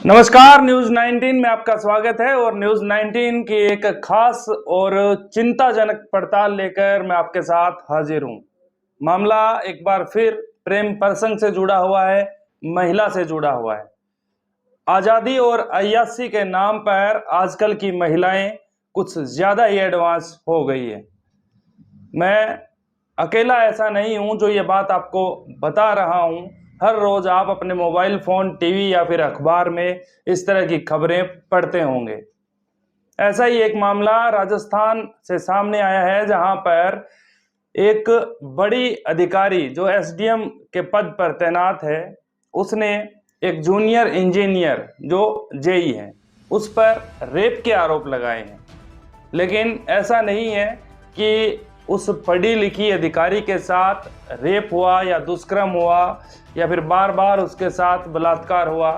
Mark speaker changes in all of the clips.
Speaker 1: नमस्कार, न्यूज 19 में आपका स्वागत है। और न्यूज 19 की एक खास और चिंताजनक पड़ताल लेकर मैं आपके साथ हाजिर हूं। मामला एक बार फिर प्रेम प्रसंग से जुड़ा हुआ है, महिला से जुड़ा हुआ है। आजादी और अय्याशी के नाम पर आजकल की महिलाएं कुछ ज्यादा ही एडवांस हो गई है। मैं अकेला ऐसा नहीं हूं जो ये बात आपको बता रहा हूं। हर रोज आप अपने मोबाइल फोन, टीवी या फिर अखबार में इस तरह की खबरें पढ़ते होंगे। ऐसा ही एक मामला राजस्थान से सामने आया है, जहां पर एक बड़ी अधिकारी जो एसडीएम के पद पर तैनात है, उसने एक जूनियर इंजीनियर जो जेई है उस पर रेप के आरोप लगाए हैं। लेकिन ऐसा नहीं है कि उस पढ़ी लिखी अधिकारी के साथ रेप हुआ या दुष्कर्म हुआ या फिर बार बार उसके साथ बलात्कार हुआ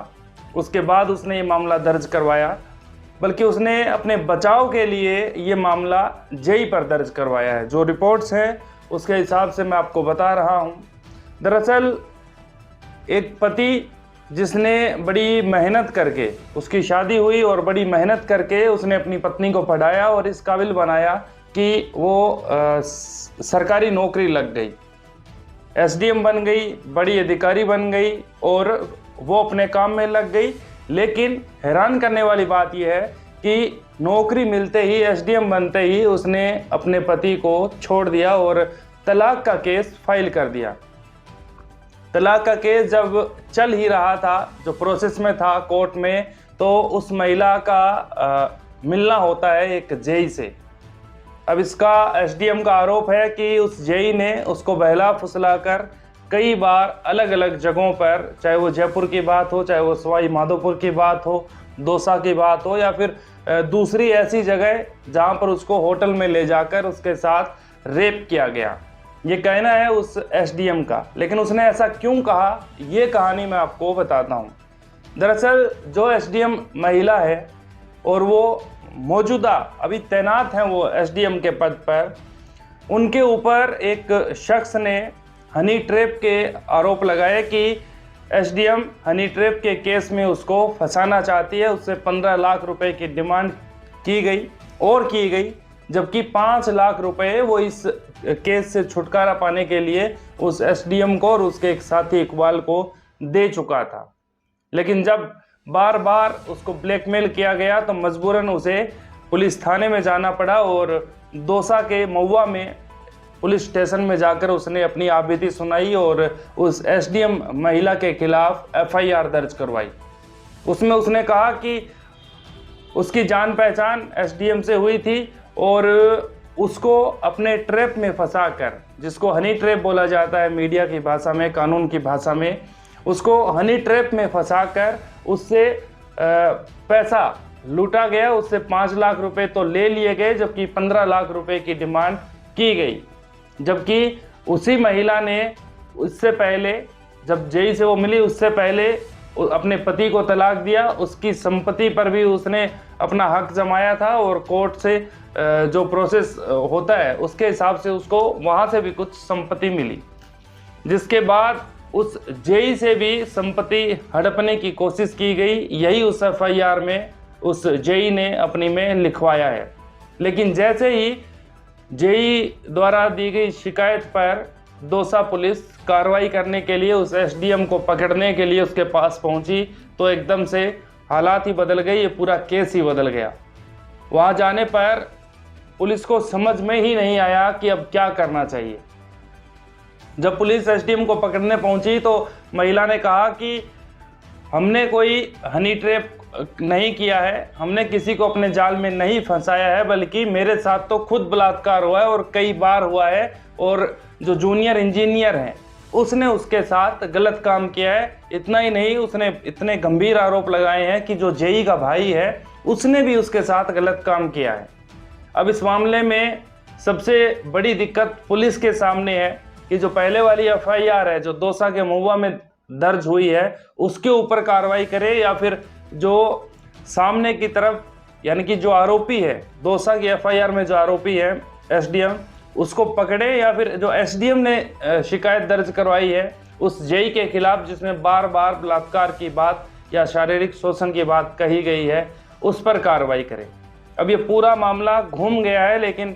Speaker 1: उसके बाद उसने ये मामला दर्ज करवाया, बल्कि उसने अपने बचाव के लिए ये मामला जेई पर दर्ज करवाया है। जो रिपोर्ट्स हैं उसके हिसाब से मैं आपको बता रहा हूँ। दरअसल एक पति जिसने बड़ी मेहनत करके उसकी शादी हुई और बड़ी मेहनत करके उसने अपनी पत्नी को पढ़ाया और इस काबिल बनाया कि वो सरकारी नौकरी लग गई, एसडीएम बन गई, बड़ी अधिकारी बन गई और वो अपने काम में लग गई। लेकिन हैरान करने वाली बात यह है कि नौकरी मिलते ही, एसडीएम बनते ही उसने अपने पति को छोड़ दिया और तलाक का केस फाइल कर दिया। तलाक का केस जब चल ही रहा था, जो प्रोसेस में था कोर्ट में, तो उस महिला का मिलना होता है एक जेई से। अब इसका एसडीएम का आरोप है कि उस जेई ने उसको बहला फुसलाकर कई बार अलग अलग जगहों पर, चाहे वो जयपुर की बात हो, चाहे वो सवाई माधोपुर की बात हो, दौसा की बात हो, या फिर दूसरी ऐसी जगह जहां पर उसको होटल में ले जाकर उसके साथ रेप किया गया, ये कहना है उस एसडीएम का। लेकिन उसने ऐसा क्यों कहा, ये कहानी मैं आपको बताता हूँ। दरअसल जो एसडीएम महिला है और वो मौजूदा अभी तैनात हैं वो एसडीएम के पद पर, उनके ऊपर एक शख्स ने हनी ट्रैप के आरोप लगाए कि एसडीएम हनी ट्रैप के केस में उसको फंसाना चाहती है। उससे 15 लाख रुपए की डिमांड की गई, जबकि 5 लाख रुपए वो इस केस से छुटकारा पाने के लिए उस एसडीएम को और उसके एक साथी इकबाल को दे चुका था। लेकिन जब बार बार उसको ब्लैकमेल किया गया तो मजबूरन उसे पुलिस थाने में जाना पड़ा और दौसा के महुआ में पुलिस स्टेशन में जाकर उसने अपनी आपबीती सुनाई और उस एसडीएम महिला के खिलाफ एफआईआर दर्ज करवाई। उसमें उसने कहा कि उसकी जान पहचान एसडीएम से हुई थी और उसको अपने ट्रैप में फंसाकर, जिसको हनी ट्रैप बोला जाता है मीडिया की भाषा में, कानून की भाषा में, उसको हनी ट्रैप में फंसाकर उससे पैसा लूटा गया। उससे 5 लाख रुपए तो ले लिए गए, जबकि 15 लाख रुपए की डिमांड की गई। जबकि उसी महिला ने उससे पहले, जब जेई से वो मिली, उससे पहले अपने पति को तलाक दिया। उसकी संपत्ति पर भी उसने अपना हक जमाया था और कोर्ट से जो प्रोसेस होता है उसके हिसाब से उसको वहाँ से भी कुछ संपत्ति मिली, जिसके बाद उस जेई से भी संपत्ति हड़पने की कोशिश की गई। यही उस एफआईआर में उस जेई ने अपनी में लिखवाया है। लेकिन जैसे ही जेई द्वारा दी गई शिकायत पर दौसा पुलिस कार्रवाई करने के लिए उस एसडीएम को पकड़ने के लिए उसके पास पहुंची, तो एकदम से हालात ही बदल गए, ये पूरा केस ही बदल गया। वहां जाने पर पुलिस को समझ में ही नहीं आया कि अब क्या करना चाहिए। जब पुलिस एसडीएम को पकड़ने पहुंची तो महिला ने कहा कि हमने कोई हनी ट्रैप नहीं किया है, हमने किसी को अपने जाल में नहीं फंसाया है, बल्कि मेरे साथ तो खुद बलात्कार हुआ है और कई बार हुआ है, और जो जूनियर इंजीनियर हैं उसने उसके साथ गलत काम किया है। इतना ही नहीं, उसने इतने गंभीर आरोप लगाए हैं कि जो जेई का भाई है उसने भी उसके साथ गलत काम किया है। अब इस मामले में सबसे बड़ी दिक्कत पुलिस के सामने है कि जो पहले वाली एफआईआर है जो दौसा के महुआ में दर्ज हुई है उसके ऊपर कार्रवाई करे, या फिर जो सामने की तरफ, यानी कि जो आरोपी है दौसा की एफआईआर में, जो आरोपी है एसडीएम, उसको पकड़े, या फिर जो एसडीएम ने शिकायत दर्ज करवाई है उस जेई के खिलाफ जिसने बार बार बलात्कार की बात या शारीरिक शोषण की बात कही गई है उस पर कार्रवाई करें। अब ये पूरा मामला घूम गया है, लेकिन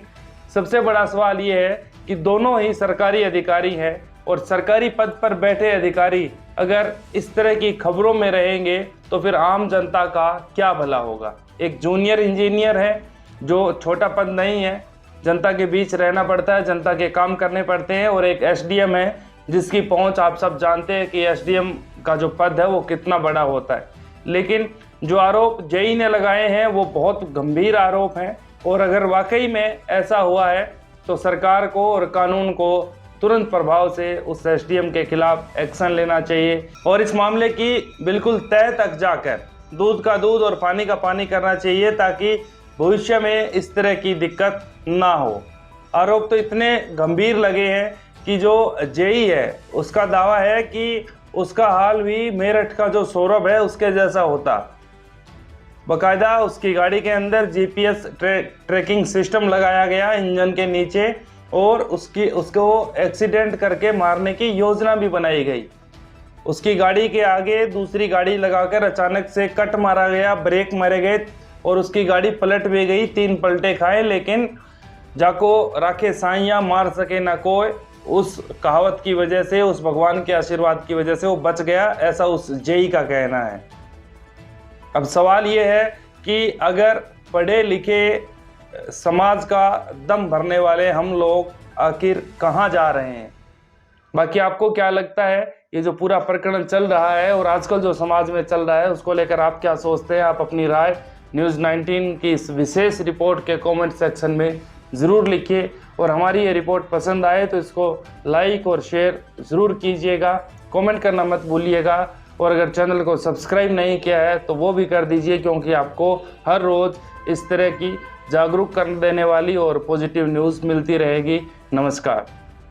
Speaker 1: सबसे बड़ा सवाल ये है कि दोनों ही सरकारी अधिकारी हैं और सरकारी पद पर बैठे अधिकारी अगर इस तरह की खबरों में रहेंगे तो फिर आम जनता का क्या भला होगा। एक जूनियर इंजीनियर है जो छोटा पद नहीं है, जनता के बीच रहना पड़ता है, जनता के काम करने पड़ते हैं, और एक एसडीएम है जिसकी पहुंच आप सब जानते हैं कि एसडीएम का जो पद है वो कितना बड़ा होता है। लेकिन जो आरोप जेई ने लगाए हैं वो बहुत गंभीर आरोप हैं, और अगर वाकई में ऐसा हुआ है तो सरकार को और कानून को तुरंत प्रभाव से उस एसडीएम के खिलाफ एक्शन लेना चाहिए और इस मामले की बिल्कुल तह तक जाकर दूध का दूध और पानी का पानी करना चाहिए, ताकि भविष्य में इस तरह की दिक्कत ना हो। आरोप तो इतने गंभीर लगे हैं कि जो जेई है उसका दावा है कि उसका हाल भी मेरठ का जो सौरभ है उसके जैसा होता। बाकायदा उसकी गाड़ी के अंदर जीपीएस ट्रैकिंग सिस्टम लगाया गया इंजन के नीचे, और उसको एक्सीडेंट करके मारने की योजना भी बनाई गई। उसकी गाड़ी के आगे दूसरी गाड़ी लगाकर अचानक से कट मारा गया, ब्रेक मारे गए और उसकी गाड़ी पलट भी गई, 3 पलटे खाए, लेकिन जाको राखे साइया मार सके ना कोई, उस कहावत की वजह से, उस भगवान के आशीर्वाद की वजह से वो बच गया, ऐसा उस जेई का कहना है। अब सवाल ये है कि अगर पढ़े लिखे समाज का दम भरने वाले हम लोग आखिर कहाँ जा रहे हैं। बाकी आपको क्या लगता है, ये जो पूरा प्रकरण चल रहा है और आजकल जो समाज में चल रहा है उसको लेकर आप क्या सोचते हैं? आप अपनी राय न्यूज़ 19 की इस विशेष रिपोर्ट के कमेंट सेक्शन में ज़रूर लिखिए, और हमारी ये रिपोर्ट पसंद आए तो इसको लाइक और शेयर ज़रूर कीजिएगा, कमेंट करना मत भूलिएगा, और अगर चैनल को सब्सक्राइब नहीं किया है तो वो भी कर दीजिए, क्योंकि आपको हर रोज़ इस तरह की जागरूक कर देने वाली और पॉजिटिव न्यूज़ मिलती रहेगी। नमस्कार।